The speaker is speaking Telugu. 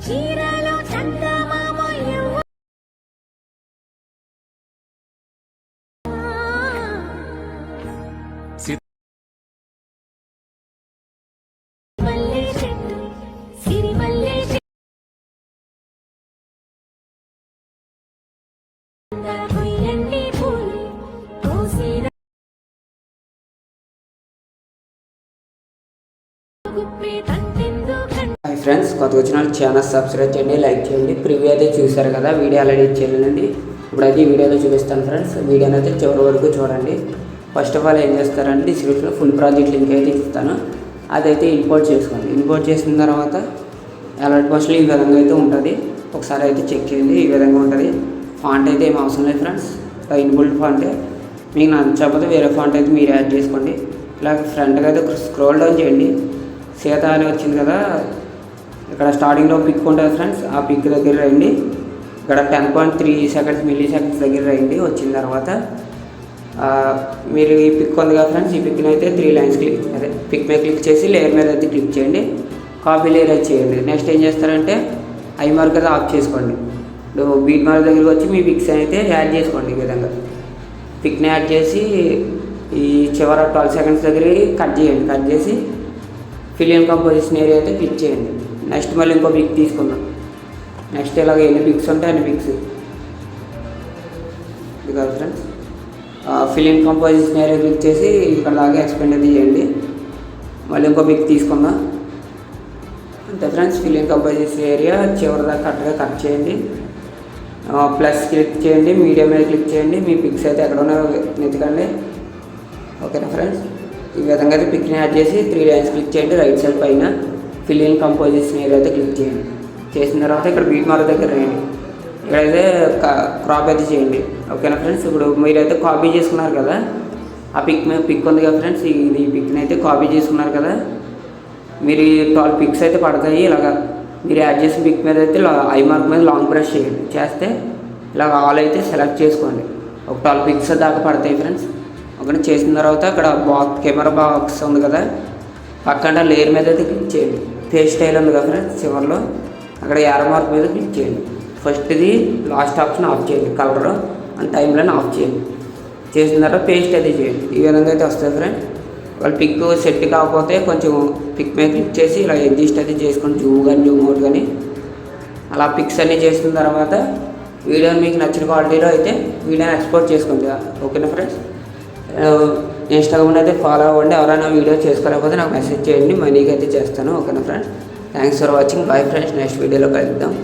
చీరలో చందమామ మల్లె చెట్టు సిరి మల్లె కొయ్యండి పూలు కోసిన గుప్పే తంతెందు హాయ్ ఫ్రెండ్స్, కొత్తగా వచ్చిన ఛానల్ సబ్స్క్రైబ్ చేయండి, లైక్ చేయండి. ప్రివ్యూ అయితే చూసారు కదా, వీడియో ఆల్రెడీ ఇచ్చేయాలండి. ఇప్పుడైతే ఈ వీడియోలో చూపిస్తాను ఫ్రెండ్స్. వీడియోని అయితే చివరి వరకు చూడండి. ఫస్ట్ ఆఫ్ ఆల్ ఏం చేస్తారంటే డిస్క్రిప్షన్లో ఫుల్ ప్రాజెక్ట్ లింక్ అయితే ఇస్తాను, అదైతే ఇంపోర్ట్ చేసుకోండి. ఇంపోర్ట్ చేసిన తర్వాత అలర్ట్ బాక్స్లో ఈ విధంగా అయితే ఉంటుంది. ఒకసారి అయితే చెక్ చేయండి. ఈ విధంగా ఉంటుంది. ఫాంట్ అయితే ఏం అవసరం లేదు ఫ్రెండ్స్, ఇన్బుల్ట్ ఫాంటే. మీకు నచ్చకపోతే వేరే ఫాంట్ అయితే మీరు యాడ్ చేసుకోండి. ఇలాగ ఫ్రంట్గా అయితే స్క్రోల్ డౌన్ చేయండి. సీత అని వచ్చింది కదా, ఇక్కడ స్టార్టింగ్లో పిక్ ఉంటుంది ఫ్రెండ్స్. ఆ పిక్ దగ్గర రండి. ఇక్కడ 10.3 సెకండ్స్ మిల్లీ సెకండ్స్ దగ్గర రండి. వచ్చిన తర్వాత మీరు ఈ పిక్ ఉంది కదా ఫ్రెండ్స్, ఈ పిక్ని అయితే 3 లైన్స్ పిక్ మీద క్లిక్ చేసి లేయర్ మీద అయితే క్లిక్ చేయండి. కాపీ లేయర్ అయితే చేయండి. నెక్స్ట్ ఏం చేస్తారంటే ఐ మార్క్ అయితే ఆఫ్ చేసుకోండి. ఇప్పుడు బీట్ మార్క్ దగ్గరికి వచ్చి మీ పిక్స్ అయితే యాడ్ చేసుకోండి. ఈ విధంగా పిక్ని యాడ్ చేసి ఈ చివరి 12 సెకండ్స్ దగ్గర కట్ చేయండి. కట్ చేసి ఫిలిం కంపోజిషన్ ఏరియా అయితే క్లిక్ చేయండి. నెక్స్ట్ మళ్ళీ ఇంకో పిక్ తీసుకుందాం. నెక్స్ట్ ఇలాగ ఎన్ని పిక్స్ ఉంటాయి అన్ని పిక్స్ ఇది కాదు friends. Film composition area click చేసి ఇక్కడ దాకా ఎక్స్పెండ్ అయితే చేయండి. మళ్ళీ ఇంకో పిక్ తీసుకుందాం. అంతే ఫ్రెండ్స్, ఫిలిం కంపోజిషన్ ఏరియా చివరి దాకా కరెక్ట్గా కట్ చేయండి. ప్లస్ క్లిక్ చేయండి, మీడియం మీద క్లిక్ చేయండి. మీ పిక్స్ అయితే ఎక్కడ ఉన్నారో వెతకండి. ఓకేనా ఫ్రెండ్స్, ఈ విధంగా అయితే పిక్ని యాడ్ చేసి 3 లైన్స్ క్లిక్ చేయండి. రైట్ సైడ్ పైన ఫిలిం కంపోజిషన్ ఏరియా అయితే క్లిక్ చేయండి. చేసిన తర్వాత ఇక్కడ బీట్ మార్క్ దగ్గర రండి. ఇక్కడైతే క్రాప్ అయితే చేయండి. ఓకేనా ఫ్రెండ్స్, ఇప్పుడు మీరైతే కాపీ చేసుకున్నారు కదా, ఆ పిక్ ఉంది కదా ఫ్రెండ్స్, ఈ పిక్ని అయితే కాపీ చేసుకున్నారు కదా. మీరు 12 పిక్స్ అయితే పడతాయి. ఇలాగా మీరు యాడ్ చేసిన పిక్ మీద అయితే ఐ మార్క్ మీద లాంగ్ ప్రెస్ చేయండి. చేస్తే ఇలాగ ఆల్ అయితే సెలెక్ట్ చేసుకోండి. ఒక 12 పిక్స్ దాకా పడతాయి ఫ్రెండ్స్. ఒకటి చేసిన తర్వాత అక్కడ కెమెరా బాక్స్ ఉంది కదా, పక్కన లేయర్ మీద అయితే క్లిక్ చేయండి. ఫేస్ స్టైల్ ఉంది కదా ఫ్రెండ్స్, చివరిలో అక్కడ యారో మార్క్ మీద క్లిక్ చేయండి. ఫస్ట్ది లాస్ట్ ఆప్షన్ ఆఫ్ చేయండి, colour and time line of చేయండి. చేసిన తర్వాత పేస్ట్ అయితే చేయండి. ఈ విధంగా అయితే వస్తుంది ఫ్రెండ్స్. వాళ్ళు పిక్ సెట్ కాకపోతే కొంచెం పిక్ మీద క్లిక్ చేసి ఇలా అడ్జస్ట్ అయితే చేసుకోండి, జూమ్ కానీ జూమ్ అవుట్ కానీ. అలా పిక్స్ అన్నీ చేసిన తర్వాత వీడియోని మీకు నచ్చిన క్వాలిటీలో అయితే వీడియోని ఎక్స్పోర్ట్ చేసుకోండి. ఓకేనా ఫ్రెండ్స్, ఇన్స్టాగ్రామ్ అయితే ఫాలో అవ్వండి. ఎవరైనా వీడియో చేసుకోలేకపోతే నాకు మెసేజ్ చేయండి, మనీకి అయితే చేస్తాను. ఓకేనా friends, thanks for watching. Bye friends, next వీడియోలో కలుద్దాం.